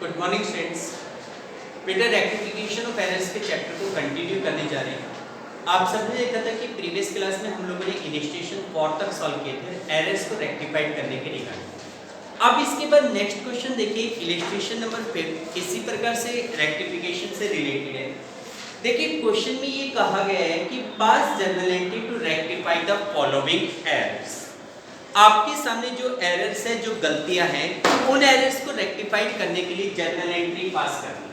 Good morning students. बेटा rectification of errors के chapter को कंटिन्यू करने जा रहे हैं। आप सबने देखा था कि प्रीवियस क्लास में हम लोगों ने इलिस्ट्रेशन 4 तक सॉल्व किए थे एरर्स को रेक्टिफाइड करने के रिगार्डिंग। अब इसके बाद नेक्स्ट क्वेश्चन देखिए, इलिस्ट्रेशन नंबर 5 इसी प्रकार से रेक्टिफिकेशन से रिलेटेड है। देखिए क्वेश्चन में ये कहा गया है कि pass journal entry to rectify the following errors. आपके सामने जो एरर्स है, जो गलतियां हैं, उन एरर्स को रेक्टिफाइड करने के लिए जर्नल एंट्री पास करनी है।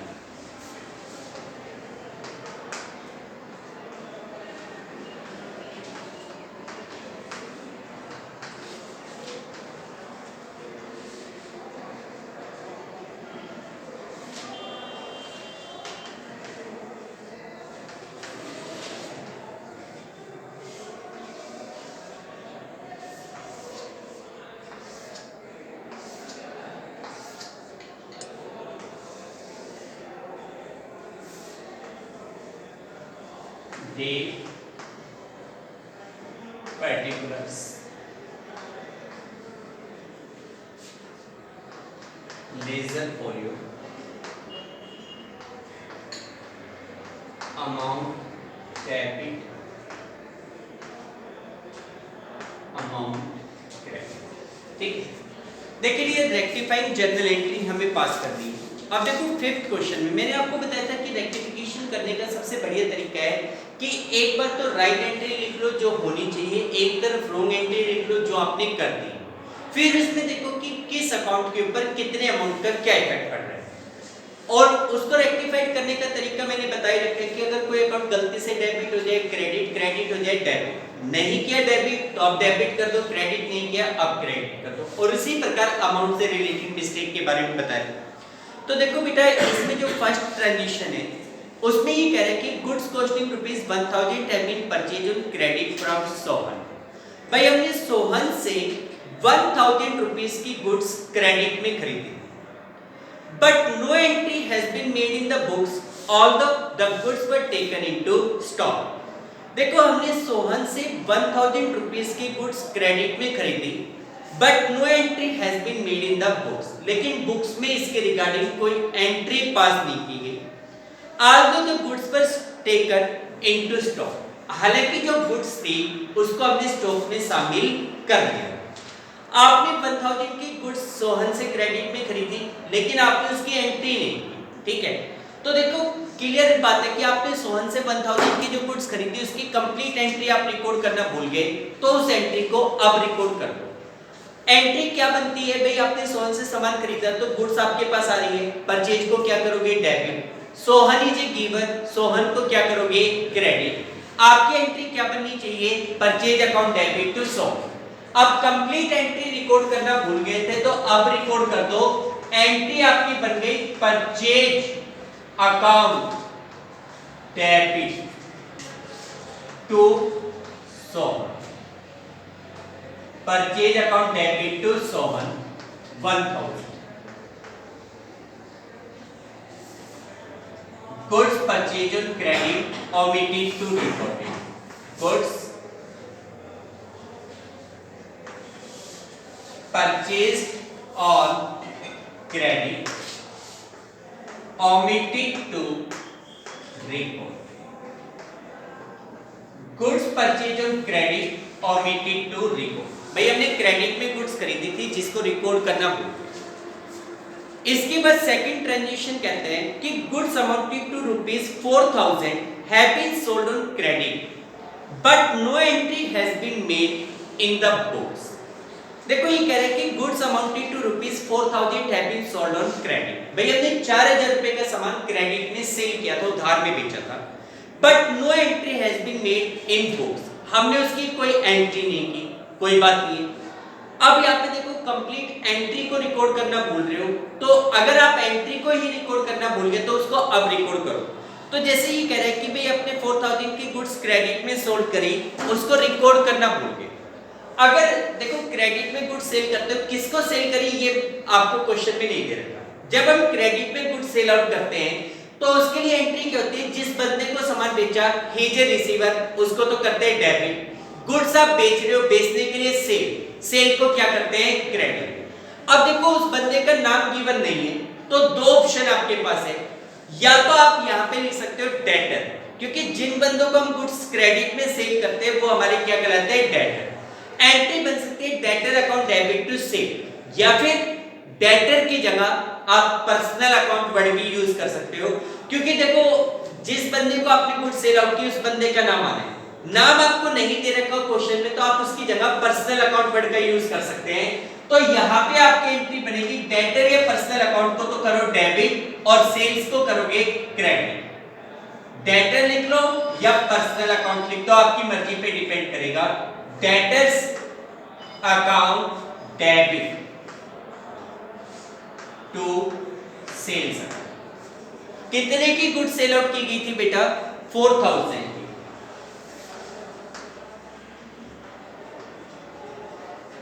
Date, particulars, leisure folio, amount, debit, amount, credit। ठीक है, देखिए ये रेक्टिफाइंग जर्नल एंट्री हमें पास करनी है। अब देखो फिफ्थ क्वेश्चन में मैंने आपको बताया था कि रेक्टिफिकेशन करने का सबसे बढ़िया तरीका है कि एक बार तो राइट एंट्री लिख लो जो होनी चाहिए, एक तरफ रॉन्ग एंट्री लिख लो जो आपने कर दी, फिर इसमें देखो कि किस अकाउंट के ऊपर कितने अमाउंट का क्या इफेक्ट पड़ रहा है। और उसको रेक्टिफाइड करने का तरीका मैंने बता ही रखा है कि अगर कोई अकाउंट गलती से डेबिट हो जाए क्रेडिट, क्रेडिट हो जाए डेबिट, नहीं किया डेबिट तो अब डेबिट कर दो, क्रेडिट नहीं किया अब क्रेडिट कर दो। और इसी प्रकार अमाउंट से रिलेटेड मिस्टेक के बारे में बताया। तो देखो बेटा इसमें जो फर्स्ट ट्रांजिशन है उसमें ये कह रहा है कि goods costing ₹1000 have been purchase on credit from Sohan. भाई हमने सोहन से 1000 रुपीस की गुड्स क्रेडिट में खरीदी, but no entry has been made in the books although the goods were taken into stock. देखो हमने सोहन से 1000 रुपीस की गुड्स क्रेडिट में खरीदी, but no entry has been made in the books, लेकिन बुक्स में इसके रिगार्डिंग कोई एंट्री पास नहीं की गई। Although the goods were taken into stock, हालांकि जो गुड्स थी उसको हमने स्टॉक में शामिल कर दिया। आपने 1000 की गुड्स सोहन से क्रेडिट में खरीदी, लेकिन आपने उसकी एंट्री नहीं की, ठीक है। तो देखो क्लियर बात है कि आपने सोहन से 1000 की जो गुड्स खरीदी उसकी कंप्लीट एंट्री आप रिकॉर्ड करना भूल गए, तो उस एंट्री को अब रिकॉर्ड कर दो। एंट्री क्या बनती है भाई, आपने सोहन से सामान खरीदा तो गुड्स आपके पास आ रही है, परचेज को क्या करोगे debit, Sohan is a giver, Sohan को क्या करोगे क्रेडिट। आपकी एंट्री क्या बननी चाहिए, purchase account debit to Sohan. अब कंप्लीट एंट्री रिकॉर्ड करना भूल गए थे तो अब रिकॉर्ड कर दो। एंट्री आपकी बन गई purchase account debit to Sohan, purchase account debit to Sohan 1000। Goods purchase on credit omitted to report it. Goods purchased on credit omitted to report. Goods purchase on credit omitted to report। भाई हमने credit में goods खरीदी थी जिसको record करना भूल गए। इसके बाद सेकंड ट्रांजिशन कहते हैं कि goods amounted to ₹4000 have been sold on credit, but no entry has been made in the books. देखो ये कह रहा है कि goods amounted to ₹4000 have been sold on credit. भाई हमने 4000 रुपए का सामान क्रेडिट में सेल किया था, उधार में बेचा था, but no entry has been made in books, हमने उसकी कोई एंट्री नहीं की, कोई बात नहीं है। अब यहाँ पे देखो कंप्लीट एंट्री को रिकॉर्ड करना भूल रहे हो, तो अगर आप एंट्री को ही रिकॉर्ड करना भूल गए तो उसको अब रिकॉर्ड करो। तो जैसे ये कह रहा है कि भाई अपने 4000 की गुड्स क्रेडिट में सोल्ड करी, उसको रिकॉर्ड करना भूल गए। अगर देखो क्रेडिट में गुड्स सेल करते हो, किसको सेल करी ये आपको क्वेश्चन में नहीं दे रखा। जब हम क्रेडिट में गुड्स सेल आउट करते हैं तो उसके लिए एंट्री क्या होती है, जिस बंदे को सामान बेचा ही इज ए रिसीवर, उसको तो करते हैं डेबिट। गुड्स आप बेच रहे हो, बेचने के लिए सेल, सेल को क्या करते हैं क्रेडिट। अब देखो उस बंदे का नाम गिवन नहीं है, तो दो ऑप्शन आपके पास है, या तो आप यहाँ पे लिख सकते हो डेटर, क्योंकि जिन बंदों को हम गुड्स क्रेडिट में सेल करते हैं वो हमारे क्या कहलाते हैं, डेटर। एंट्री बन सकती है debtor account debit to sale, या फिर डेटर की जगह आप पर्सनल अकाउंट वर्ड भी यूज कर सकते हो, क्योंकि देखो जिस बंदे को आपने गुड्स सेल आउट की उस बंदे का नाम आना है, नाम आपको नहीं दे रखा क्वेश्चन में तो आप उसकी जगह पर्सनल अकाउंट वर्ड का यूज कर सकते हैं। तो यहाँ पे आपकी एंट्री बनेगी डेटर या पर्सनल अकाउंट को तो करो डेबिट और सेल्स को करोगे क्रेडिट। डेटर लिख लो या पर्सनल अकाउंट लिख दो, आपकी मर्जी पे डिपेंड करेगा। Debtors account debit to sales account. कितने की गुड्स सेल आउट की गई थी बेटा, 4000 की।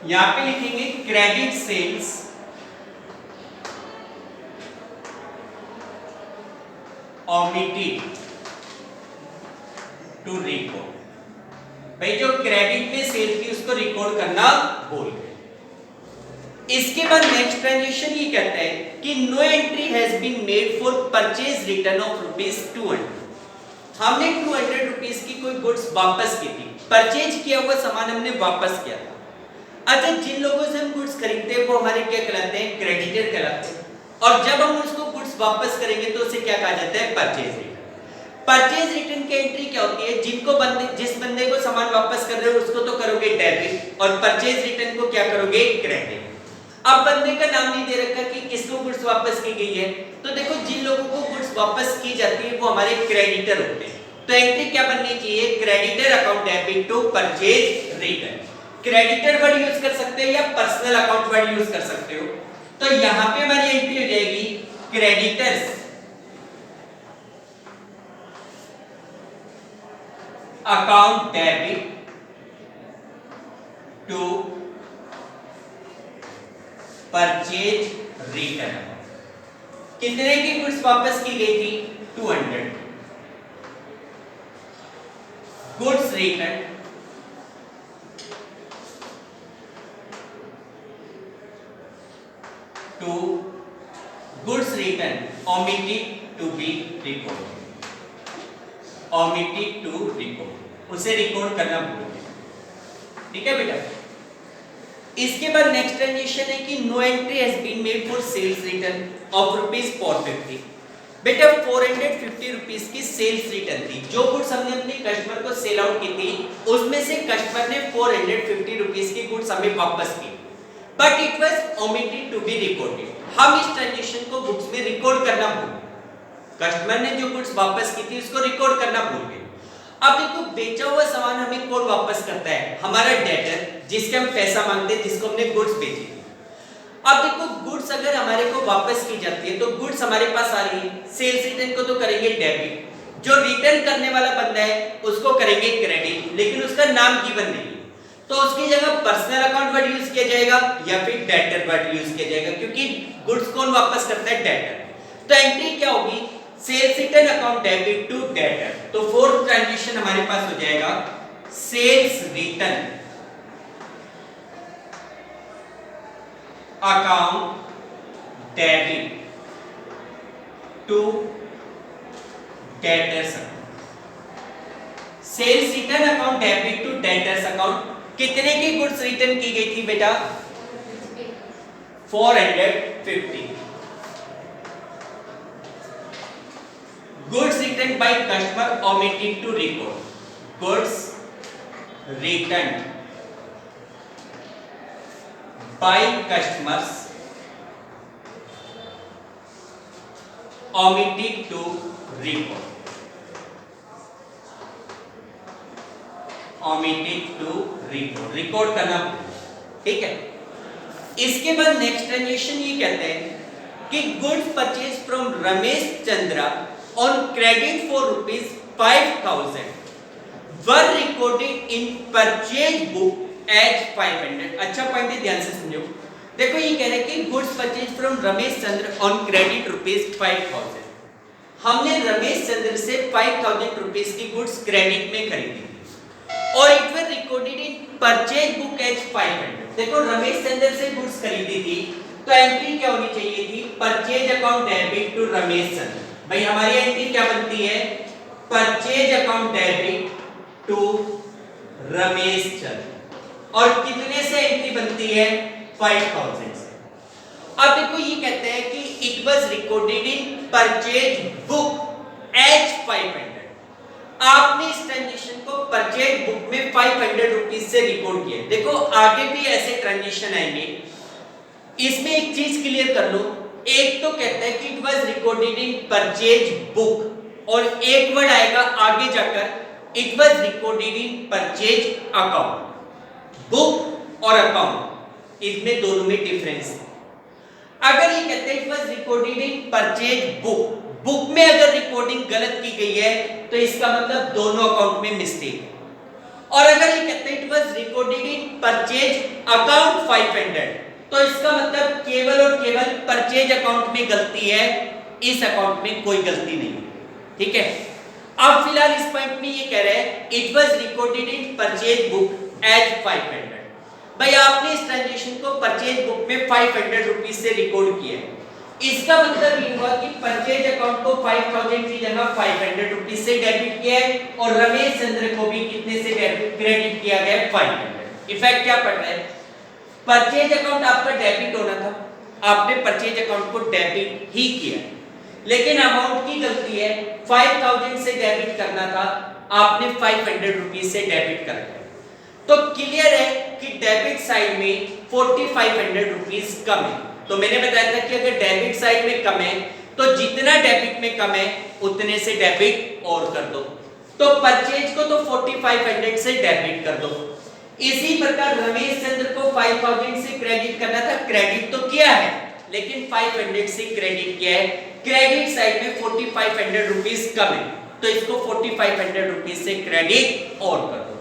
यहां पे लिखेंगे credit sales omitted to record. भाई जो क्रेडिट में सेल की उसको रिकॉर्ड करना भूल गए। इसके बाद नेक्स्ट ट्रांजेक्शन ये कहता है कि no entry has been made for purchase return of ₹200। हमने 200 रुपीस की कोई गुड्स वापस की थी, परचेज किया हुआ सामान हमने वापस किया था। अच्छा, जिन लोगों से हम गुड्स खरीदते हैं वो हमारे क्या कहलाते हैं, क्रेडिटर कहलाते हैं, और जब हम उसको गुड्स वापस करेंगे तो उसे क्या कहा जाता है, परचेज रिटर्न। परचेज रिटर्न की एंट्री क्या होती है, जिस बंदे को सामान वापस कर रहे हो उसको तो करोगे डेबिट और परचेज रिटर्न को क्या करोगे, क्रेडिट। अब बंदे का नाम नहीं दे रखा कि किसको गुड्स वापस की गई है, तो देखो जिन लोगों को गुड्स वापस की जाती है वो हमारे क्रेडिटर होते हैं। तो एंट्री क्या बननी चाहिए, creditor account debit to purchase return. Creditor word use कर सकते हो या पर्सनल अकाउंट वर्ड यूज कर सकते हो। तो यहां पे हमारी एंट्री हो जाएगी creditors account debit to purchase return. कितने की गुड्स वापस की गई थी, 200। Goods return to goods return omitted to be recorded, omitted to record, उसे रिकॉर्ड करना भूल गए। ठीक है बेटा। इसके बाद नेक्स्ट ट्रांजेक्शन है कि no entry has been made for sales return of ₹450। बेटा 450 रुपीस की सेल्स रिटर्न थी, जो गुड्स हमने अपने कस्टमर को सेल आउट की थी उसमें से कस्टमर ने 450 रुपीस की गुड्स हमें वापस की, but it was omitted to be recorded. हम इस ट्रांजेक्शन को बुक्स में रिकॉर्ड करना भूल गए। कस्टमर ने जो गुड्स वापस की थी उसको रिकॉर्ड करना भूल गए। अब देखो बेचा हुआ सामान हमें कौन वापस करता है, हमारा डेटर, जिसके हम पैसा मांगते हैं, जिसको हमने गुड्स बेची थी। अब देखो गुड्स अगर हमारे को वापस की जाती है तो गुड्स हमारे पास आ रही है, सेल्स रिटर्न को तो करेंगे डेबिट, जो रिटर्न करने वाला बंदा है उसको करेंगे क्रेडिट, लेकिन उसका नाम गिवन नहीं, तो उसकी जगह पर्सनल अकाउंट वर्ड यूज किया जाएगा या फिर डेटर वर्ड यूज किया जाएगा, क्योंकि गुड्स कौन वापस करता है, डेटर। तो एंट्री क्या होगी, sales return account debit to debtor. तो फोर्थ ट्रांजेक्शन हमारे पास हो जाएगा sales return account debit to debtors account. Sales return account debit to debtors account. कितने की गुड्स रिटर्न की गई थी बेटा, 450। Goods return by customer omitted to record. Goods return by customers omitted to record, omitted to record, record करना, ठीक है। इसके बाद नेक्स्ट ट्रांजेक्शन ये कहते हैं कि goods purchase from Ramesh Chandra on credit for ₹5000 were recorded in purchase book as 500। अच्छा पॉइंट है, ध्यान से समझो। देखो ये कह रहे हैं कि goods purchase from Ramesh Chandra on credit ₹5000। हमने रमेश चंद्र से 5000 रुपीस की गुड्स क्रेडिट में खरीदी थी और it was recorded in purchase book as 500। देखो रमेश चंद्र से गुड्स खरीदी थी तो एंट्री क्या होनी चाहिए थी, purchase account debit to Ramesh Chandra. भाई हमारी एंट्री क्या बनती है, purchase account debit to Ramesh Chandra. और कितने से एंट्री बनती है, 5000 से। अब देखो ये कहते हैं कि it was recorded in purchase book as 500। आपने इस ट्रांजेक्शन को परचेज बुक में 500 रुपीस से रिकॉर्ड किया। देखो आगे भी ऐसे ट्रांजेक्शन आएंगे, इसमें एक चीज क्लियर कर लो। एक तो कहता है कि it was recorded in purchase book, और एक वर्ड आएगा आगे जाकर, it was recorded in purchase account. Book और अकाउंट, इसमें दोनों में डिफरेंस है। अगर ये कहते हैं it was recorded in purchase book, book में अगर रिकॉर्डिंग गलत की गई है तो इसका मतलब दोनों अकाउंट में मिस्टेक है। और अगर ये कहते हैं it was recorded in purchase account 500, तो इसका मतलब केवल और केवल परचेज अकाउंट में गलती है, इस अकाउंट में कोई गलती नहीं है। ठीक है, अब फिलहाल इस पॉइंट में ये कह रहे हैं it was recorded in purchase book as 500। भाई आपने इस ट्रांजेक्शन को परचेज बुक में 500 रुपीस से रिकॉर्ड किया है, इसका मतलब ये हुआ कि परचेज अकाउंट को 5000 की जगह 500 रुपीस से डेबिट किया है, और रमेश चंद्र को भी कितने से क्रेडिट किया गया है, 500। इफेक्ट क्या पड़ रहा है, परचेज अकाउंट आपका डेबिट होना था, आपने परचेज अकाउंट को डेबिट ही किया, लेकिन अमाउंट की गलती है, 5000 से डेबिट करना था, आपने 500 रुपीस से डेबिट कर दिया। तो क्लियर है कि डेबिट साइड में 4500 रुपीस कम है। तो मैंने बताया था कि अगर डेबिट साइड में कम है तो जितना डेबिट में कम है उतने से डेबिट और कर दो। तो परचेज को तो 4500 से डेबिट कर दो। इसी प्रकार रमेश चंद्र को 5000 से क्रेडिट करना था, क्रेडिट तो किया है लेकिन 500 से क्रेडिट किया है। क्रेडिट साइड में 4500 रुपीस कम है, तो इसको 4500 रुपीस से क्रेडिट और कर दो।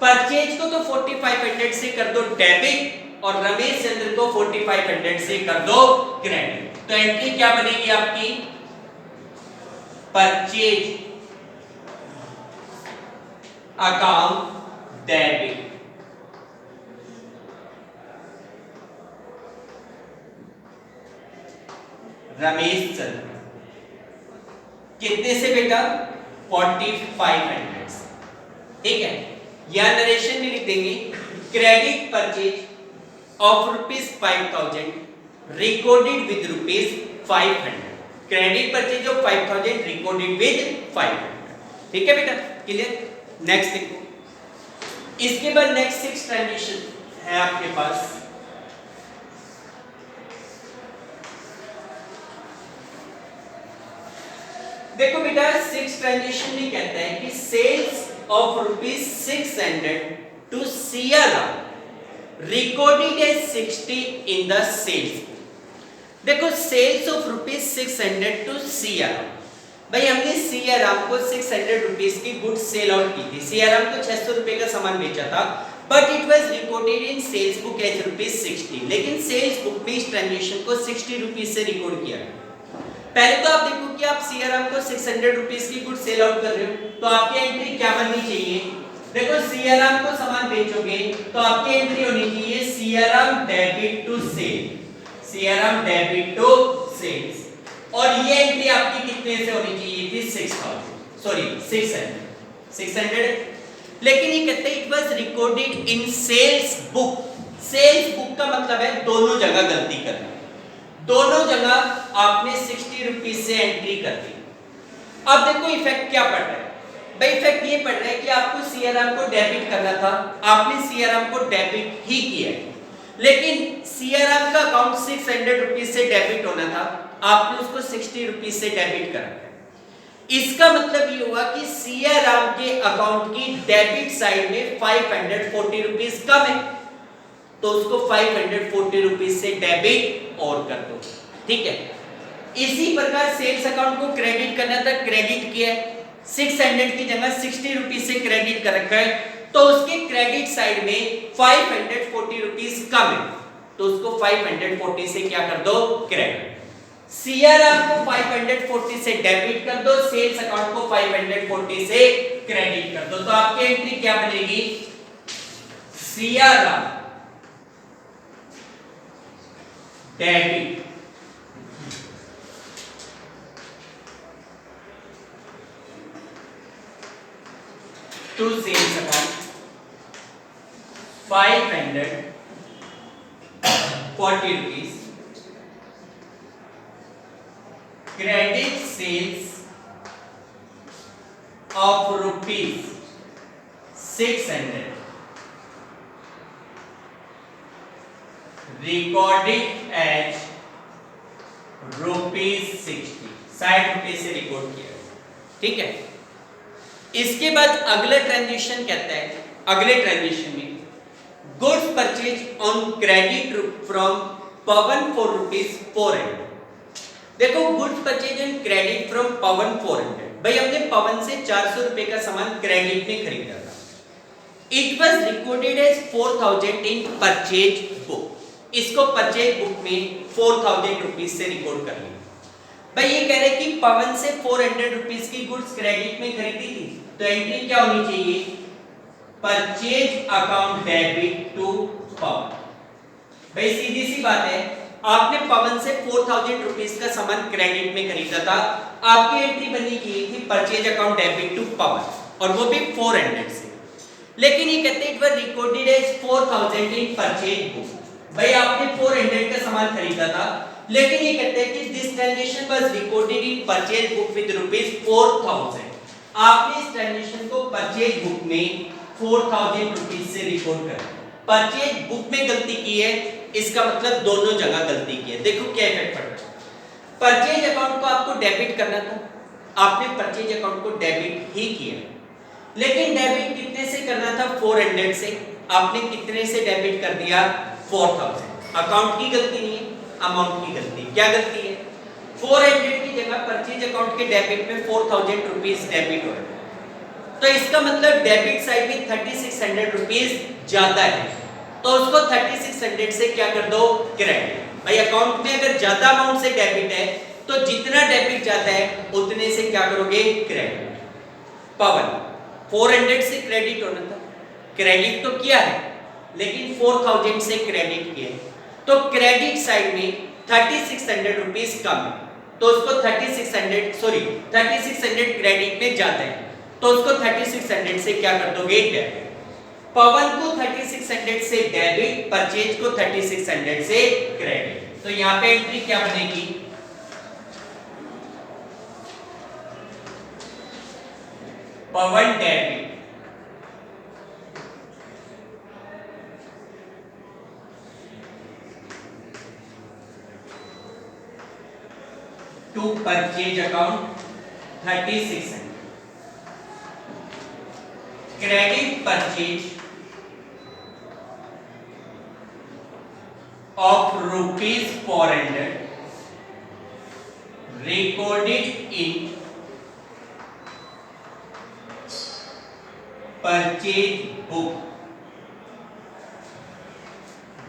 परचेज को तो 4500 से कर दो डेबिट, और रमेश चंद्र को 4500 से कर दो क्रेडिट। तो एंट्री क्या बनेगी आपकी, purchase account debit Ramesh Chandra, कितने से बेटा, 4500 से। ठीक है, या नरेशन में लिख देंगे credit purchase of ₹5000 recorded with ₹500। Credit purchase of 5000 recorded with 500। ठीक है बेटा, क्लियर। नेक्स्ट देखो, इसके बाद नेक्स्ट 6 ट्रांजेक्शन है आपके पास। देखो बेटा 6 ट्रांजेक्शन में कहता है कि sales of ₹600 to Sierra recorded as 60 in the sales। देखो सेल्स ऑफ ₹600 to Sierra, भाई हमने सियाराम को 600 रुपीस की गुड सेल आउट की थी। सियाराम को 600 रुपए का सामान बेचा था, but it was recorded in sales book as ₹60, लेकिन सेल्स बुक में इस ट्रांजेक्शन को 60 रुपीस से रिकॉर्ड किया गया। पहले तो आप देखो कि आप सियाराम को 600 रुपीस की गुड सेल आउट कर रहे हो, तो आपकी एंट्री क्या बननी चाहिए, देखो सियाराम को सामान बेचोगे तो आपकी एंट्री होनी चाहिए Siyaram debit to sale, Siyaram debit to sales, और ये एंट्री आपकी कितने से होनी चाहिए थी, 600। लेकिन ये कहते हैं it was recorded in sales book. Sales book का मतलब है दोनों जगह गलती करना, दोनों जगह आपने 60 रुपीस से एंट्री कर दी। अब देखो इफेक्ट क्या पड़ रहा है, भाई इफेक्ट ये पड़ रहा है कि आपको सीआरएम को डेबिट करना था, आपने सीआरएम को डेबिट ही किया है, लेकिन सीआरएम का अकाउंट 600 रुपीस से डेबिट होना था, आपने उसको 60 रुपीस से डेबिट करा। इसका मतलब ये हुआ कि सीआरएम के अकाउंट की डेबिट साइड में 540 रुपीस कम है, तो उसको 540 रुपीस से डेबिट और कर दो। ठीक है, इसी प्रकार सेल्स अकाउंट को क्रेडिट करना था, क्रेडिट किया है, 600 की जगह 60 रुपीस से क्रेडिट कर रखा है, तो उसके क्रेडिट साइड में 540 रुपीस कम है, तो उसको 540 से क्या कर दो, क्रेडिट। सीआरएम को 540 से डेबिट कर दो, सेल्स अकाउंट को 540 से क्रेडिट कर दो, तो आपकी एंट्री क्या बनेगी, CRM debit to sales account 540 rupees, credit sales of rupees 600, recorded as rupees 60, 60 रुपए से रिकॉर्ड किया। ठीक है, इसके बाद अगला ट्रांजेक्शन कहता है, अगले ट्रांजेक्शन में goods purchase on credit from Pavan for rupees 400। देखो, goods purchase on credit from Pavan 400, भाई हमने पवन से 400 रुपए का सामान क्रेडिट में खरीदा था। It was recorded as 4000 in purchase book, इसको परचेज बुक में 4000 रुपीज से रिकॉर्ड कर लिया। भाई ये कह रहे कि पवन से 400 रुपीज की गुड्स क्रेडिट में खरीदी थी, तो एंट्री क्या होनी चाहिए, परचेज अकाउंट डेबिट टू पवन। भाई सीधी सी बात है, आपने पवन से 4000 रुपीज का सामान क्रेडिट में खरीदा था, आपकी एंट्री बननी चाहिए थी purchase account debit to Pawan, और वो भी 400 से। लेकिन ये कहते हैं it was recorded as 4000 in purchase book. भाई आपने 400 का सामान खरीदा था, लेकिन ये कहते हैं कि this transaction was recorded in purchase book with rupees 4000। आपने इस ट्रांजैक्शन को परचेज बुक में 4000 रुपीस से रिकॉर्ड कर, परचेज बुक में गलती की है, इसका मतलब दोनों जगह गलती की है। देखो क्या इफेक्ट पड़ रहा है, परचेज अकाउंट को आपको डेबिट करना था, आपने परचेज अकाउंट को डेबिट ही किया, लेकिन डेबिट कितने से करना था, 400 से, आपने कितने से डेबिट कर दिया, 4000। अकाउंट की गलती नहीं है, अमाउंट की गलती। क्या गलती है, 400 की जगह परचेज अकाउंट के डेबिट में 4000 रुपीस डेबिट हो रहा है, तो इसका मतलब डेबिट साइड में 3600 रुपीस ज्यादा है, तो उसको 3600 से क्या कर दो, क्रेडिट। भाई अकाउंट में अगर ज्यादा अमाउंट से डेबिट है, तो जितना डेबिट जाता है उतने से क्या करोगे, क्रेडिट। पवन 400 से क्रेडिट होना था, क्रेडिट तो किया है, लेकिन 4000 से क्रेडिट किया है, तो क्रेडिट साइड में 3600 रुपीस कम है, तो उसको 3600 क्रेडिट में जाता है, तो उसको 3600 से क्या कर दोगे, डेबिट। पवन को 3600 से डेबिट, परचेज को 3600 से क्रेडिट, तो यहां पे एंट्री क्या बनेगी, Pavan debit to purchase account 3600, credit purchase of rupees 400 recorded in purchase book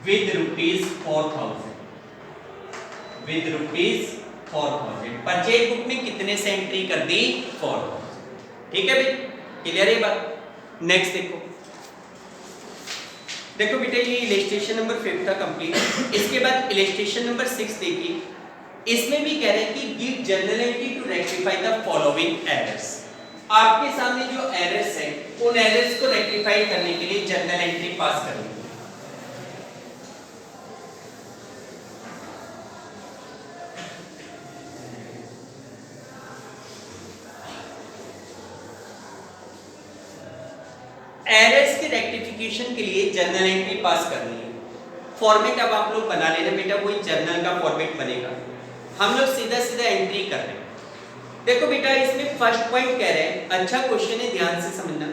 with rupees 4000, with rupees 4000। Purchase book में कितने से एंट्री कर दी, 4000। ठीक है भाई, क्लियर है बात। नेक्स्ट देखो बेटा, ये इलस्ट्रेशन नंबर 5 था कंप्लीट। इसके बाद इलस्ट्रेशन नंबर 6 देखिए, इसमें भी कह रहे हैं कि give journal entry to rectify the following errors. आपके सामने जो एरर्स है, उन एरर्स को रेक्टिफाई करने के लिए जर्नल एंट्री पास करनी है। एरर्स के रेक्टिफिकेशन के लिए जर्नल एंट्री पास करनी है। फॉर्मेट अब आप लोग बना लेना बेटा, वही जर्नल का फॉर्मेट बनेगा। हम लोग सीधा सीधा एंट्री कर रहे हैं। देखो बेटा, इसमें फर्स्ट पॉइंट कह रहे हैं, अच्छा क्वेश्चन है, ध्यान से समझना।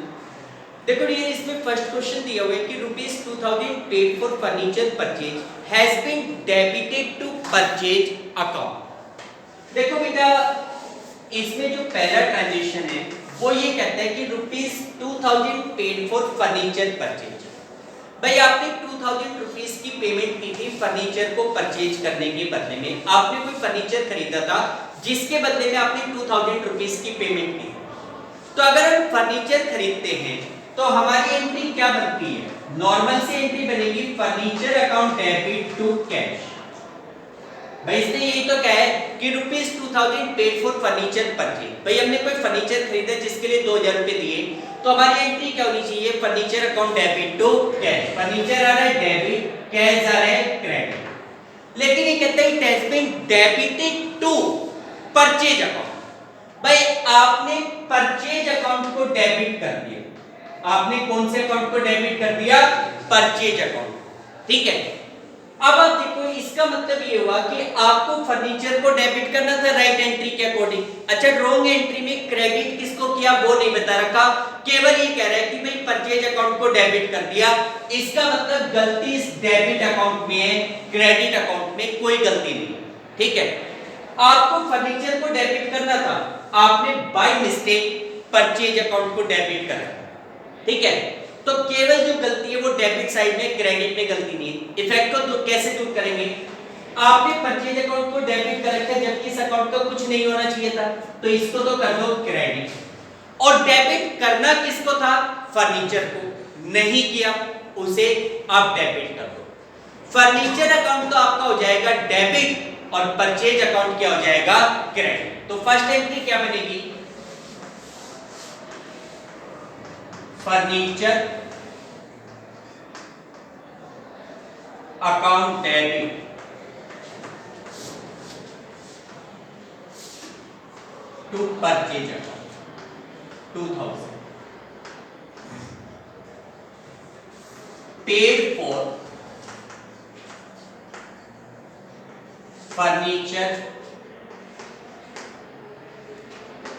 देखो ये इसमें फर्स्ट क्वेश्चन दिया हुआ है कि ₹2000 paid for furniture purchase has been debited to purchase account. देखो बेटा, इसमें जो पहला ट्रांजैक्शन है वो ये कहता है कि ₹2000 पेड फॉर फर्नीचर परचेज। भाई आपने 2000 रुपीस की पेमेंट की थी फर्नीचर को परचेज करने के बदले में। आपने कोई फर्नीचर खरीदा था जिसके बदले में आपने 2000 रुपीस की पेमेंट की। तो अगर हम फर्नीचर खरीदते हैं तो हमारी एंट्री क्या बनती है? नॉर्मल से एंट्री बनेगी furniture account debit to cash. भाई इसने यही तो कहा है कि ₹2000 पेड फॉर फर्नीचर परचेज। भाई हमने कोई फर्नीचर खरीदा जिसके लिए 2000 रुपए दिए, तो हमारी एंट्री क्या होनी चाहिए? Furniture account debit to cash. Furniture आ रहा है डेबिट, कैश आ रहा है क्रेडिट। लेकिन ये कहते हैं it has been debited to purchase account. भाई आपने परचेज अकाउंट को डेबिट कर दिया। आपने कौन से अकाउंट को डेबिट कर दिया? Purchase account. ठीक है, अब आप देखो इसका मतलब ये हुआ कि आपको फर्नीचर को डेबिट करना था राइट एंट्री के अकॉर्डिंग। अच्छा, रॉन्ग एंट्री में क्रेडिट किसको किया वो नहीं बता रखा, केवल ये कह रहा है कि भाई परचेज अकाउंट को डेबिट कर दिया। इसका मतलब गलती इस डेबिट अकाउंट में है, क्रेडिट अकाउंट में कोई गलती नहीं। ठीक है, आपको फर्नीचर को डेबिट करना था, आपने बाय मिस्टेक परचेज अकाउंट को डेबिट करा। ठीक है, तो केवल जो गलती है वो डेबिट साइड में, क्रेडिट में गलती नहीं है। इफेक्ट को कैसे दूर करेंगे? आपने परचेज अकाउंट को डेबिट कर रखा है जबकि इस अकाउंट का कुछ नहीं होना चाहिए था, तो इसको तो कर दो क्रेडिट। और डेबिट करना किसको था? फर्नीचर को। नहीं किया उसे आप डेबिट कर दो। फर्नीचर अकाउंट तो आपका हो जाएगा डेबिट और परचेज अकाउंट क्या हो जाएगा? क्रेडिट। तो फर्स्ट एंट्री क्या बनेगी? Furniture account debit to purchase account 2000 paid for furniture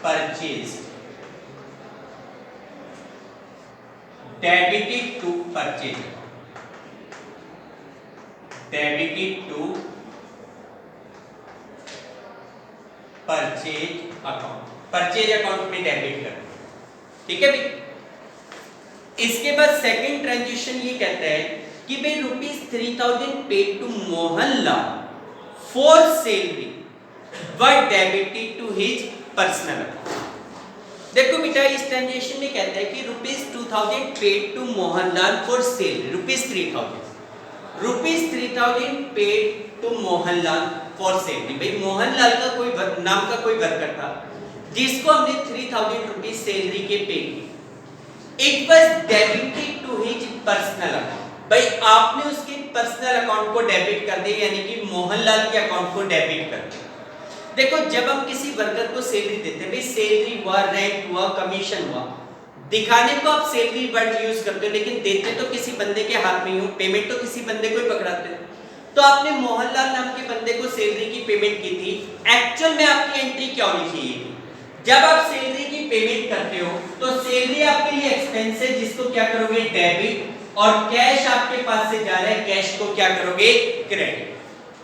purchase debited to purchase, debited to purchase account, purchase account में डेबिट कर। ठीक है भाई, इसके बाद सेकंड ट्रांजेक्शन ये कहता है कि भाई ₹3000 paid to Mohanlal for salary but debited to his personal account. देखो बेटा, इस ट्रांजेक्शन में कहता है कि ₹2000 paid to Mohanlal for salary, ₹3000 paid to Mohanlal for salary. भाई मोहनलाल का कोई नाम का कोई वर्कर था जिसको हमने 3000 रुपीज सैलरी के पे किए। It was debited to his personal account. भाई आपने उसके पर्सनल अकाउंट को डेबिट कर दिया, यानी कि मोहनलाल के अकाउंट को डेबिट कर दिया। देखो, जब हम किसी वर्कर को सैलरी देते हैं, भाई सैलरी हुआ, रेंट हुआ, कमीशन हुआ, दिखाने को आप सैलरी वर्ड यूज करते हो लेकिन देते तो किसी बंदे के हाथ में ही हो, पेमेंट तो किसी बंदे को ही पकड़ाते हो। तो आपने मोहनलाल नाम के बंदे को सैलरी की पेमेंट की थी। एक्चुअल में आपकी एंट्री क्या होनी चाहिए? जब आप सैलरी की पेमेंट करते हो तो सैलरी आपके लिए एक्सपेंस है जिसको क्या करोगे? डेबिट, और कैश आपके पास से जा रहा है, कैश को क्या करोगे? क्रेडिट।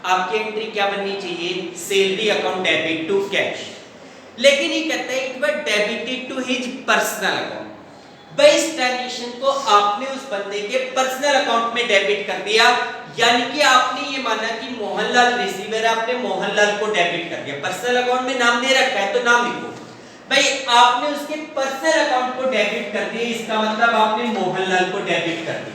आपकी एंट्री क्या बननी चाहिए? Salary account debit to cash. लेकिन ये कहता है it was debited to his personal account. भाई इस ट्रांजेक्शन को आपने उस बंदे के पर्सनल अकाउंट में डेबिट कर दिया, यानी कि आपने ये माना कि मोहनलाल रिसीवर, आपने मोहनलाल को डेबिट कर दिया। पर्सनल अकाउंट में नाम दे रखा है तो नाम लिखो। भाई आपने उसके पर्सनल अकाउंट को डेबिट कर दिया, इसका मतलब आपने मोहनलाल को डेबिट कर दिया।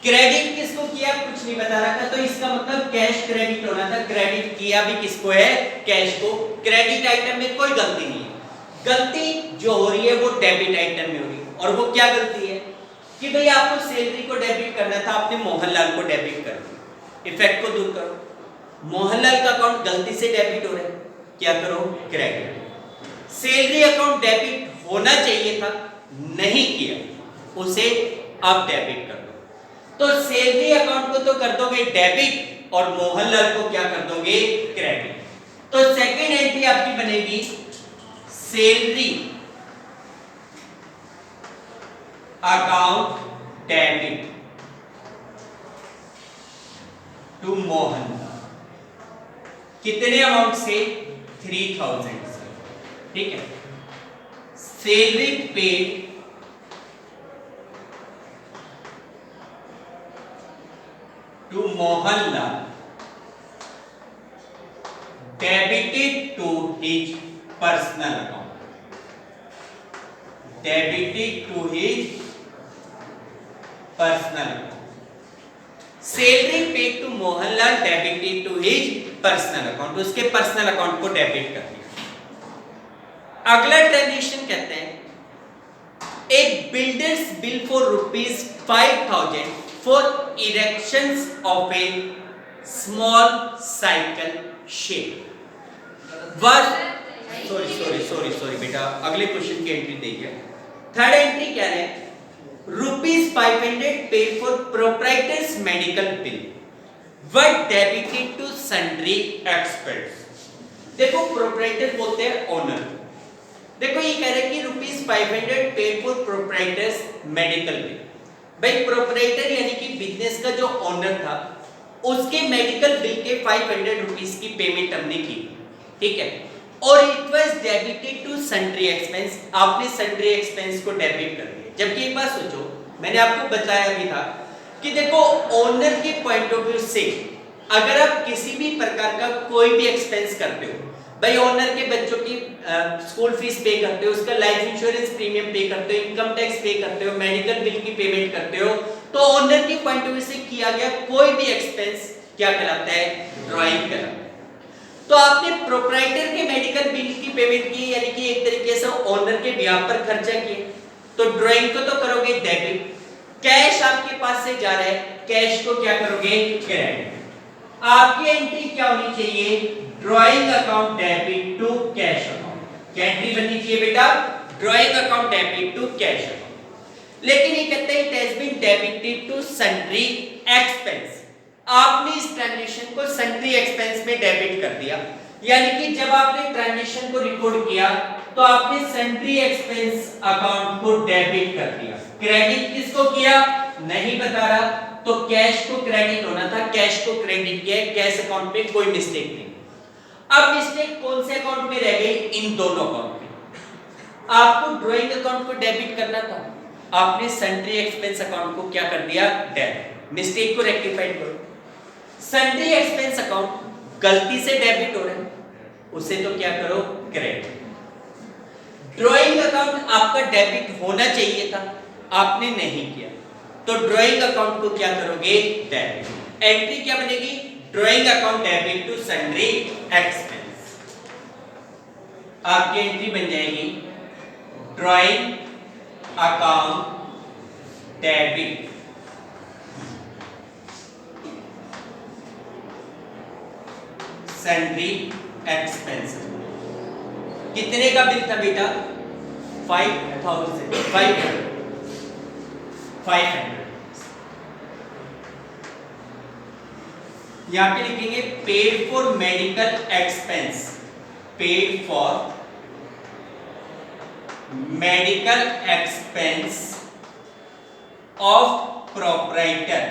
क्रेडिट किसको किया? कुछ नहीं बता रखा, तो इसका मतलब कैश क्रेडिट होना था। क्रेडिट किया भी किसको है? कैश को। क्रेडिट आइटम में कोई गलती नहीं है। गलती जो हो रही है वो डेबिट आइटम में हो रही है। और वो क्या गलती है कि भाई आपको सैलरी को डेबिट करना था, आपने मोहनलाल को डेबिट कर दिया। इफेक्ट को दूर करो। मोहनलाल का अकाउंट गलती से डेबिट हो रहा है, क्या करो? क्रेडिट। सैलरी अकाउंट डेबिट होना चाहिए था, नहीं किया, उसे आप डेबिट कर दो। तो सैलरी अकाउंट को तो कर दोगे डेबिट और मोहनलाल को क्या कर दोगे? क्रेडिट। तो सेकंड एंट्री आपकी बनेगी salary account debit to Mohanlal. कितने अमाउंट से? 3000 से। ठीक है, salary paid to Mohanlal debited to his personal account, debited to his personal account। Salary paid to Mohanlal debited to his personal account, उसके पर्सनल अकाउंट को debit कर दिया। अगला ट्रांजेक्शन कहते हैं एक builders bill for ₹5,000 for erections of a small cycle shed worth, sorry बेटा, अगले क्वेश्चन की एंट्री देखिए। थर्ड एंट्री क्या है, ₹500 paid for proprietor's medical bill were debited to sundry expense। देखो प्रोप्राइटर बोलते हैं ओनर। देखो ये कह रहे हैं कि ₹500 paid for proprietor's medical bill। भाई प्रोप्राइटर यानी कि बिजनेस का जो ओनर था उसके मेडिकल बिल के ₹500 की पेमेंट हमने की, ठीक है, और it was debited to sundry expense, आपने सन्ड्री एक्सपेंस को डेबिट कर दिया। जबकि एक बात सोचो, मैंने आपको बताया भी था कि देखो ओनर के पॉइंट ऑफ व्यू से अगर आप किसी भी प्रकार का कोई भी एक्सपेंस करते हो, भाई ओनर के बच्चों की स्कूल फीस पे करते हो, उसका लाइफ इंश्योरेंस प्रीमियम पे करते हो, इनकम टैक्स पे करते हो, मेडिकल बिल की पेमेंट करते हो, तो ओनर के पॉइंट ऑफ व्यू से किया गया कोई भी एक्सपेंस क्या कहलाता है, ड्राइंग कहलाता है। तो आपने प्रोप्राइटर के मेडिकल बिल की पेमेंट की, यानी कि एक तरीके से ओनर के ब्याह पर खर्चा किया, तो ड्राइंग को तो करोगे डेबिट, कैश आपके पास से जा रहा है, कैश को क्या करोगे, क्रेडिट। आपकी एंट्री क्या होनी चाहिए, drawing account debit to cash account. क्या एंट्री बननी चाहिए बेटा, drawing account debit to cash account. लेकिन ये कहते हैं it has been debited to sundry expense, आपने इस ट्रांजैक्शन को सन्ड्री एक्सपेंस में डेबिट कर दिया, यानी कि जब आपने ट्रांजैक्शन को रिकॉर्ड किया तो आपने सन्ड्री एक्सपेंस अकाउंट को डेबिट कर दिया। क्रेडिट किसको किया नहीं बता रहा, तो कैश को क्रेडिट होना था, कैश को क्रेडिट किया, कैश अकाउंट में कोई मिस्टेक नहीं। अब मिस्टेक कौन से अकाउंट में रह गई, इन दोनों अकाउंट में। आपको ड्राइंग अकाउंट को डेबिट करना था, आपने सन्ड्री एक्सपेंस अकाउंट को क्या कर दिया, डेबिट। मिस्टेक को रेक्टिफाइड करो। सन्ड्री एक्सपेंस अकाउंट गलती से डेबिट हो रहा है, उसे तो क्या करो, क्रेडिट। ड्राइंग अकाउंट आपका डेबिट होना चाहिए था, आपने नहीं किया, तो ड्राइंग अकाउंट को क्या करोगे, डेबिट। एंट्री क्या बनेगी, drawing account debit to sundry expense. आपकी एंट्री बन जाएगी drawing account debit sundry expense. कितने का बिल था बेटा, 500। यहां पे लिखेंगे paid for medical expense, paid for medical expense of proprietor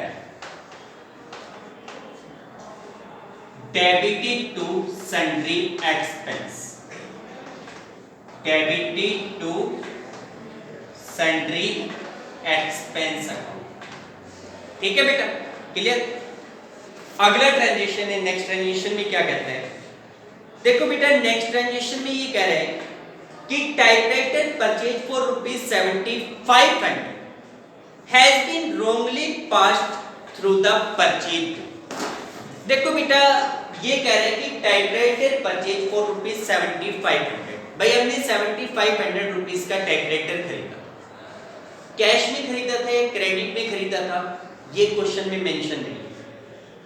debited to sundry expense, debited to sundry expense account. ठीक है बेटा, क्लियर। अगला ट्रांजेक्शन है, नेक्स्ट ट्रांजेक्शन में क्या कहते हैं, देखो बेटा नेक्स्ट ट्रांजेक्शन में ये कह रहे हैं कि typewriter purchase for ₹7500 has been wrongly passed through the purchase. देखो बेटा ये कह रहे हैं कि टाइपराइटर परचेज फॉर ₹7500, भाई हमने ₹7500 का टाइपराइटर खरीदा, कैश में खरीदा था या क्रेडिट में खरीदा था, ये क्वेश्चन में मेंशन नहीं।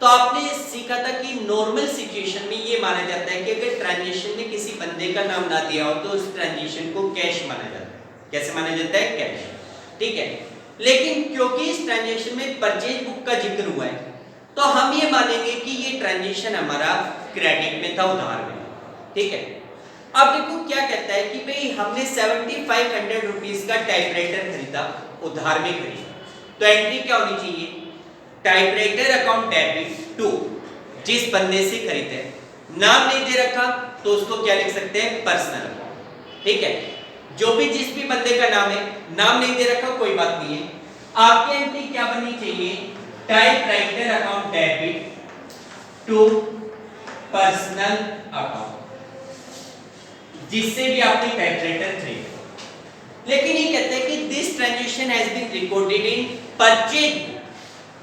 तो आपने सीखा था कि नॉर्मल सिचुएशन में ये माना जाता है कि अगर ट्रांजैक्शन में किसी बंदे का नाम ना दिया हो तो उस ट्रांजैक्शन को कैश माना जाता है। कैसे माना जाता है, कैश, ठीक है। लेकिन क्योंकि इस ट्रांजैक्शन में परचेज बुक का जिक्र हुआ है तो हम ये मानेंगे कि ये ट्रांजैक्शन हमारा क्रेडिट में था, उधार में, ठीक है। अब देखो क्या कहता है कि भाई हमने ₹7500 का टाइपराइटर खरीदा, उधार में खरीदा, तो एंट्री क्या होनी चाहिए, टाइपराइटर अकाउंट डेबिट टू, जिस बंदे से खरीदे, नाम नहीं दे रखा तो उसको क्या लिख सकते हैं, पर्सनल अकाउंट, ठीक है। जो भी जिस भी बंदे का नाम है, नाम नहीं दे रखा कोई बात नहीं है। आपकी एंट्री क्या बननी चाहिए, typewriter account debit to personal account, जिससे भी आपने टाइपराइटर खरीदा। लेकिन ये कहते हैं कि this transaction has been recorded in purchase,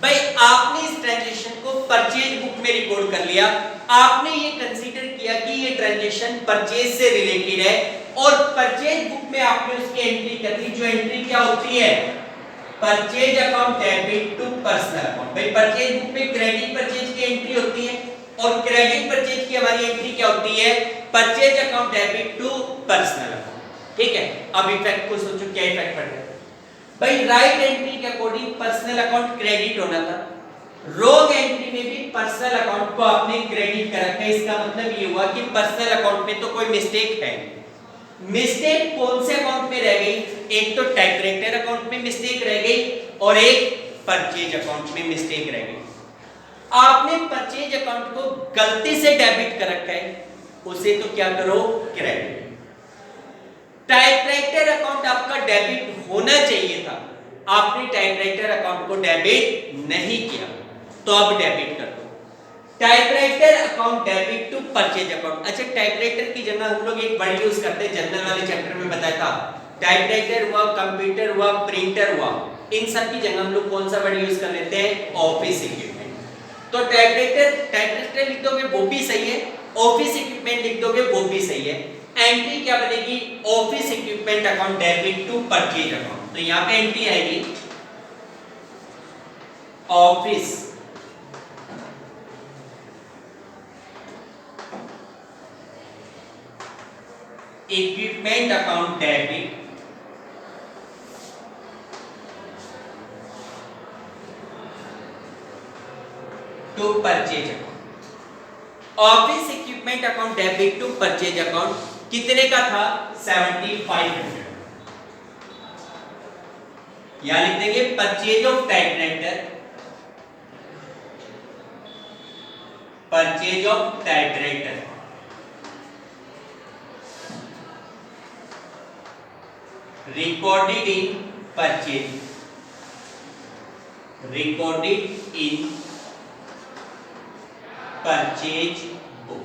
भाई आपने इस ट्रांजेक्शन को परचेज बुक में रिकॉर्ड कर लिया, आपने ये कंसीडर किया कि ये ट्रांजेक्शन परचेज से रिलेटेड है और परचेज बुक में आपने उसकी एंट्री कर दी, जो एंट्री क्या होती है, purchase account debit to personal account. भाई परचेज बुक में क्रेडिट परचेज की एंट्री होती है और क्रेडिट परचेज की हमारी एंट्री क्या होती है, purchase account debit to personal account. ठीक है, अब इफेक्ट को सोचो, क्या इफेक्ट पड़ रहा है भाई, राइट एंट्री के अकॉर्डिंग पर्सनल अकाउंट क्रेडिट होना था, रॉन्ग एंट्री में भी पर्सनल अकाउंट को आपने क्रेडिट कर रखा है। इसका मतलब ये हुआ कि पर्सनल अकाउंट में तो कोई मिस्टेक है। मिस्टेक कौन से अकाउंट में रह गई, एक तो टाइपराइटर अकाउंट में मिस्टेक रह गई और एक परचेज अकाउंट में मिस्टेक रह गई। आपने परचेज अकाउंट को गलती से डेबिट कर रखा है, उसे तो क्या करो, क्रेडिट। टाइपराइटर अकाउंट आपका डेबिट होना चाहिए था, आपने टाइपराइटर अकाउंट को डेबिट नहीं किया, तो अब डेबिट कर दो। Typewriter account debit to purchase account. अच्छा, टाइपराइटर की जगह हम लोग एक वर्ड यूज करते हैं, जनरल वाले चैप्टर में बताया था, टाइपराइटर हुआ, कंप्यूटर हुआ, प्रिंटर हुआ, इन सब की जगह हम लोग कौन सा वर्ड यूज कर लेते हैं, ऑफिस इक्विपमेंट। तो टाइपराइटर लिख दोगे वो भी सही है, ऑफिस इक्विपमेंट लिख दोगे वो भी सही है। एंट्री क्या बनेगी, office equipment account debit to purchase account. तो यहां पे एंट्री आएगी office equipment account debit to purchase account. Office equipment account debit to purchase account कितने का था, 7500। यहां लिख देंगे purchase of typewriter, purchase of typewriter recorded in purchase, recorded in purchase book.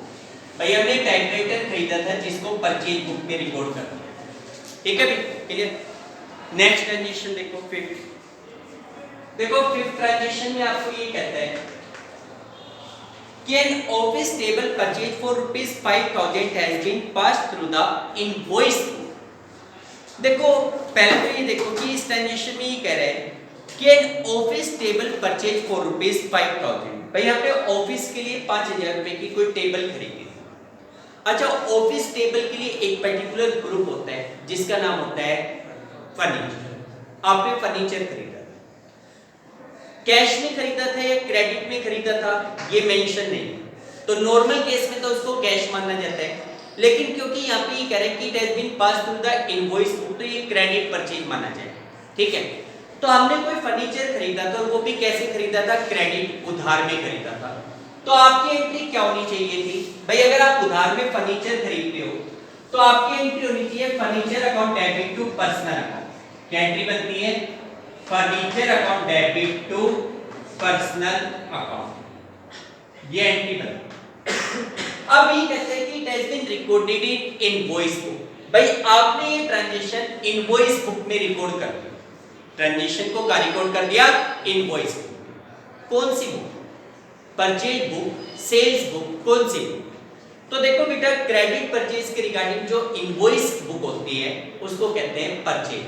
भाई हमने टाइपराइटर खरीदा था जिसको परचेज बुक में रिकॉर्ड कर दिया, ठीक है भाई, क्लियर। नेक्स्ट ट्रांजेक्शन देखो, फिफ्थ। देखो फिफ्थ ट्रांजेक्शन में आपको ये कहता है कि an office table purchase for ₹5000 has been passed through the invoice. देखो पहले तो ये देखो कि इस ट्रांजेक्शन में ये कह रहा है कि an office table purchase for ₹5000। भाई यहाँ पे ऑफिस के लिए 5000 रुपए की कोई टेबल खरीदी। अच्छा, ऑफिस टेबल के लिए एक पर्टिकुलर ग्रुप होता है जिसका नाम होता है फर्नीचर। आपने फर्नीचर खरीदा, कैश में खरीदा था या क्रेडिट में खरीदा था ये मेंशन नहीं, तो नॉर्मल केस में तो उसको कैश माना जाता है, लेकिन क्योंकि यहाँ पे ये कह रहे हैं कि it has been passed through the invoice book, तो ये क्रेडिट परचेज माना जाए, ठीक है। तो हमने कोई फर्नीचर खरीदा था और वो भी कैसे खरीदा था, क्रेडिट, उधार में खरीदा था। तो आपकी एंट्री क्या होनी चाहिए थी भाई, अगर आप उधार में फर्नीचर खरीदते हो तो आपकी एंट्री होनी चाहिए furniture account debit to personal account. क्या एंट्री बनती है, furniture account debit to personal account, ये एंट्री बनती है। अब ये कहते हैं कि it has been recorded in invoice book. भाई आपने ये ट्रांजैक्शन इनवॉइस बुक में रिकॉर्ड कर दिया, ट्रांजैक्शन को क्या रिकॉर्ड कर दिया, इनवॉइस बुक। कौन सी book, purchase book, sales book, कौन सी बुक। तो देखो बेटा, क्रेडिट परचेज के रिगार्डिंग जो इनवॉइस बुक होती है उसको कहते हैं परचेज।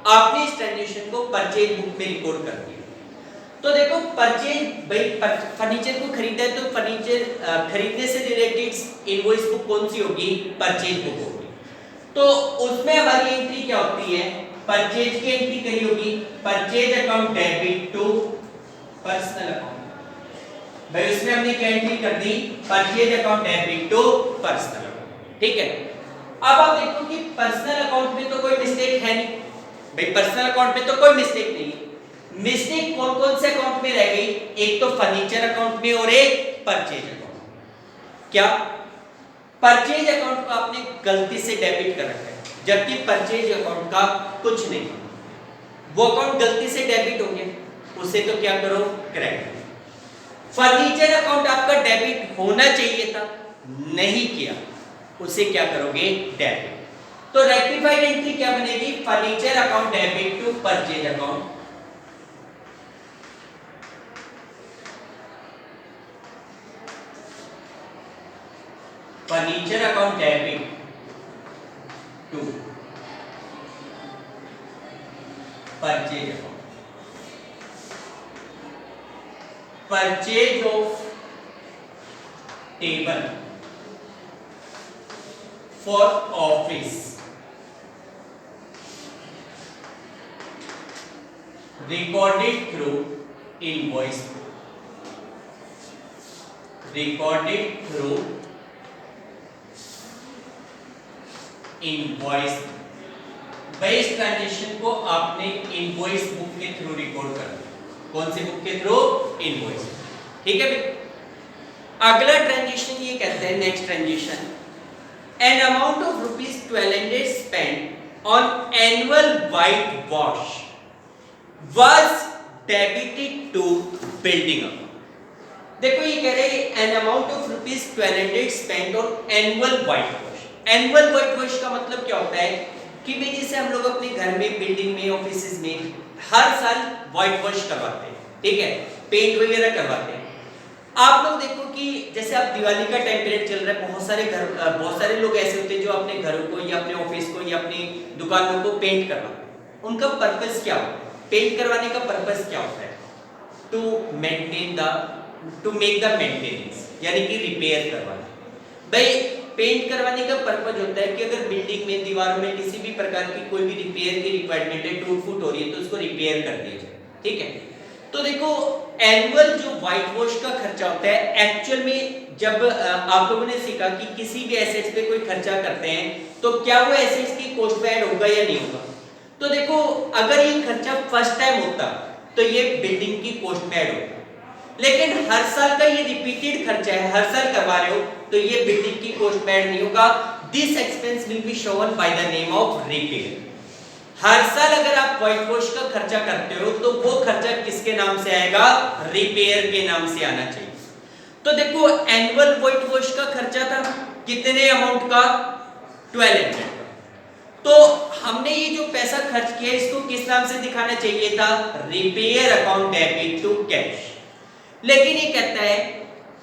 आपने इस ट्रांजैक्शन को परचेज बुक में रिकॉर्ड कर दिया। तो देखो परचेज, भाई फर्नीचर को खरीदा है तो फर्नीचर खरीदने से रिलेटेड इनवॉइस बुक कौन सी होगी, परचेज बुक होगी। तो उसमें हमारी एंट्री क्या होती है, परचेज की एंट्री करी होगी, purchase account debit to personal account. भाई उसमें हमने क्या एंट्री कर दी, purchase account debit to personal account, ठीक है। अब आप देखो कि पर्सनल अकाउंट में तो कोई मिस्टेक है नहीं, भाई पर्सनल अकाउंट में तो कोई मिस्टेक नहीं है। मिस्टेक कौन कौन से अकाउंट में रह गई, एक तो फर्नीचर अकाउंट में और एक परचेज अकाउंट। क्या, परचेज अकाउंट को आपने गलती से डेबिट कर रखा है, जबकि परचेज अकाउंट का कुछ नहीं, वो अकाउंट गलती से डेबिट हो गया, उसे तो क्या करो, क्रेडिट। फर्नीचर अकाउंट आपका डेबिट होना चाहिए था, नहीं किया, उसे क्या करोगे, डेबिट। तो रेक्टिफाइड एंट्री क्या बनेगी, furniture account debit to purchase account, furniture account debit to purchase account, purchase of table for office recorded through invoice, recorded through invoice। भाई इस ट्रांजेक्शन को आपने इनवॉइस बुक के थ्रू रिकॉर्ड करना। कौन सी बुक के थ्रू? इनवॉइस। ठीक है भाई। अगला ट्रांजेक्शन ये कहता है, next transaction, an amount of ₹1200 spend on annual white wash was debited to building account। देखो ये कह रहे हैं an amount of ₹1200 spent on annual white wash। annual white wash का मतलब क्या होता है कि भाई जैसे हम लोग अपने घर में, बिल्डिंग में, ऑफिसेज में हर साल व्हाइट वॉश करवाते हैं, ठीक है, पेंट वगैरह करवाते हैं। आप लोग देखो कि जैसे आप दिवाली का टाइम पीरियड चल रहा है, बहुत सारे लोग ऐसे होते हैं जो अपने घरों को या अपने ऑफिस को या अपनी दुकानों को पेंट करवाते हैं। उनका पर्पस क्या होता है? पेंट करवाने का पर्पस क्या होता है? टू मेक द मेंटेनेंस, यानी कि रिपेयर करवाना। भाई पेंट करवाने का पर्पस होता है कि अगर बिल्डिंग में, दीवारों में किसी भी प्रकार की कोई भी रिपेयर की रिक्वायरमेंट है, टूट फूट हो रही है, तो उसको रिपेयर कर दिया जाए। ठीक है, तो देखो एनुअल जो व्हाइट वॉश का खर्चा होता है, एक्चुअल में जब आप लोगों ने सीखा कि किसी भी एसेट्स पे कोई खर्चा करते हैं तो क्या वो एसेट्स की कॉस्ट में ऐड होगा या नहीं होगा? तो देखो अगर ये खर्चा फर्स्ट टाइम होता तो ये बिल्डिंग की कॉस्ट में ऐड होता, लेकिन हर साल का ये रिपीटेड खर्चा है, हर साल करवा रहे हो, तो ये बिल्डिंग की कॉस्ट में ऐड नहीं होगा। This expense will be shown by the name of repair. हर साल अगर आप व्हाइट वॉश का खर्चा करते हो तो वो खर्चा किसके नाम से आएगा? रिपेयर के नाम से आना चाहिए। तो देखो एनुअल व्हाइट वॉश का खर्चा था कितने अमाउंट का? 1200 का। तो हमने ये जो पैसा खर्च किया इसको किस नाम से दिखाना चाहिए था? Repair account debit to cash. लेकिन ये कहता है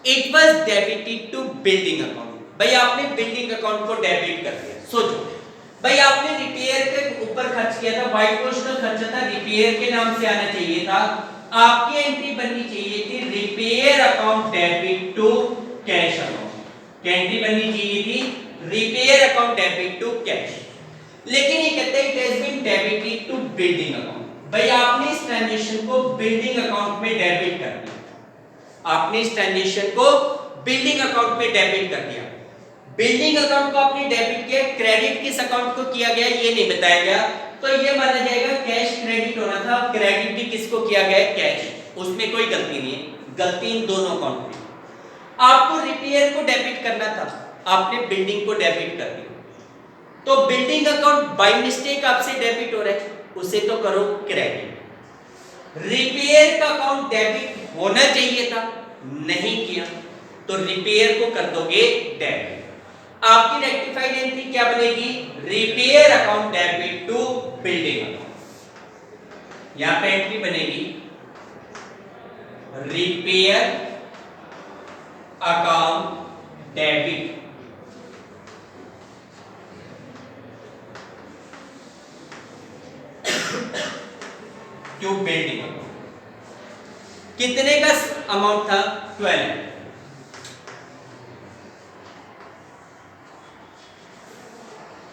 it was debited to building account. भाई आपने बिल्डिंग अकाउंट को डेबिट कर दिया। सोचो भाई आपने रिपेयर के ऊपर खर्च किया था, व्हाइट वॉश का खर्चा था, रिपेयर के नाम से आना चाहिए था। आपकी एंट्री बननी चाहिए थी repair account debit to cash account. क्या एंट्री बननी चाहिए थी? Repair account debit to cash. लेकिन ये कहते हैं it has been debited to building account. भाई आपने इस ट्रांजैक्शन को बिल्डिंग अकाउंट में डेबिट कर दिया। आपने इस ट्रांजैक्शन को बिल्डिंग अकाउंट में डेबिट कर दिया। बिल्डिंग अकाउंट को आपने डेबिट किया, क्रेडिट किस अकाउंट को किया गया ये नहीं बताया गया, तो ये माना जाएगा कैश क्रेडिट होना था। क्रेडिट भी किसको किया गया? कैश। उसमें कोई गलती नहीं है, गलती इन दोनों अकाउंट में। आपको रिपेयर को डेबिट करना था, आपने बिल्डिंग को डेबिट कर दिया। तो बिल्डिंग अकाउंट बाय मिस्टेक आपसे डेबिट हो रहा है, उसे तो करो क्रेडिट। रिपेयर का अकाउंट डेबिट होना चाहिए था, नहीं किया, तो रिपेयर को कर दोगे डेबिट। आपकी रेक्टिफाइड एंट्री क्या बनेगी? Repair account debit to building account. यहां पे एंट्री बनेगी repair account debit to building account. कितने का अमाउंट था? 12।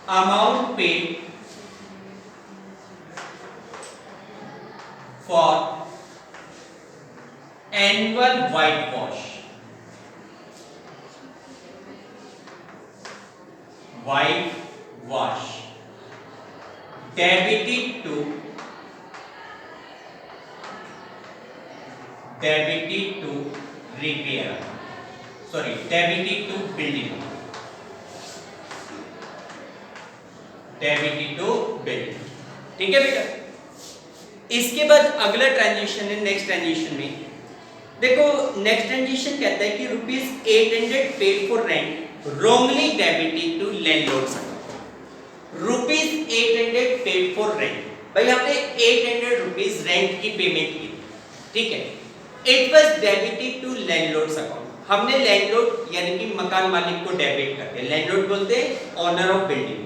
Amount paid for annual white wash, debited to repair, sorry debited to building, debited to building. ठीक है बेटा। इसके बाद अगला ट्रांजेक्शन है, नेक्स्ट ट्रांजेक्शन में देखो नेक्स्ट ट्रांजेक्शन कहता है कि ₹800 paid for rent wrongly debited to landlord's account. ₹800 paid for rent. भाई हमने ₹800 रेंट की पेमेंट की, ठीक है, it was debited to landlord's account. हमने लैंडलॉर्ड यानी कि मकान मालिक को डेबिट कर दिया। लैंडलॉर्ड बोलते हैं ओनर ऑफ बिल्डिंग।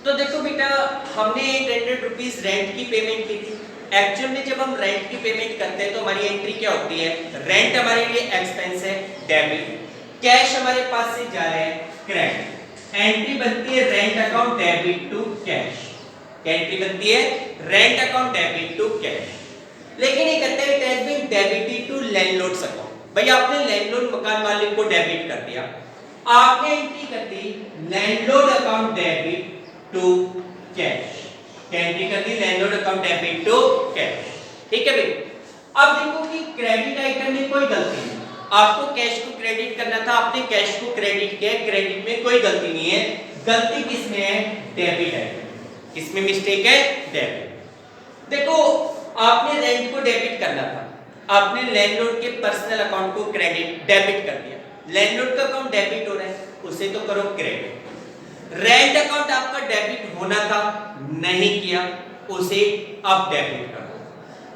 तो देखो बेटा, हमने 800 रुपीज रेंट की पेमेंट की थी। एक्चुअल में जब हम रेंट की पेमेंट करते हैं तो हमारी एंट्री क्या होती है? रेंट हमारे लिए एक्सपेंस है, डेबिट। कैश हमारे पास से जा रहा है, क्रेडिट। एंट्री बनती है rent account debit to cash. Entry बनती है rent account debit to cash. लेकिन ये कहते हैं it has been debited to landlord's account. भाई आपने लैंडलॉर्ड मकान मालिक को डेबिट कर दिया, आपने एंट्री कर दी landlord account debit to cash. Entry कर दी landlord account debit to cash. ठीक है भाई। अब देखो कि क्रेडिट आइटम में कोई गलती नहीं, आपको कैश को क्रेडिट करना था, आपने कैश को क्रेडिट किया, क्रेडिट में कोई गलती नहीं है। गलती किसमें है? Debit item. किसमें मिस्टेक है? डेबिट। देखो आपने रेंट को डेबिट करना था, आपने लैंडलॉर्ड के पर्सनल अकाउंट को क्रेडिट डेबिट कर दिया। लैंडलॉर्ड का अकाउंट डेबिट हो रहा है, उसे तो करो क्रेडिट। रेंट अकाउंट आपका डेबिट होना था, नहीं किया, उसे अब डेबिट कर दो।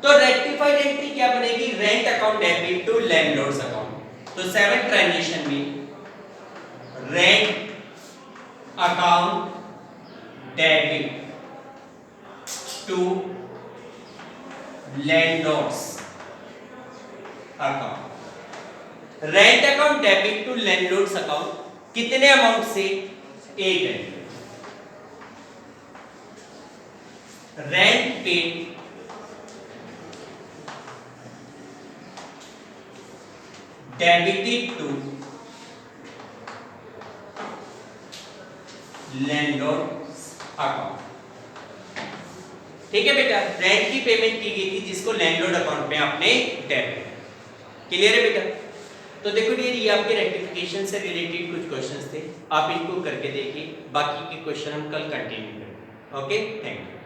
तो रेक्टिफाइड एंट्री क्या बनेगी? Rent account debit to landlord's account. तो 7 ट्रांजिशन में rent account debit to landlord's account. Rent account debit to landlord's account कितने अमाउंट से? 8 है। Rent paid debited to landlord's account. ठीक है बेटा, रेंट की पेमेंट की गई थी जिसको लैंडलॉर्ड अकाउंट में आपने डेबिट। क्लियर है बेटा? तो देखो डियर, ये आपके रेक्टिफिकेशन से रिलेटेड कुछ क्वेश्चंस थे, आप इनको करके देखिए। बाकी के क्वेश्चन हम कल कंटिन्यू करेंगे। Okay, thank you.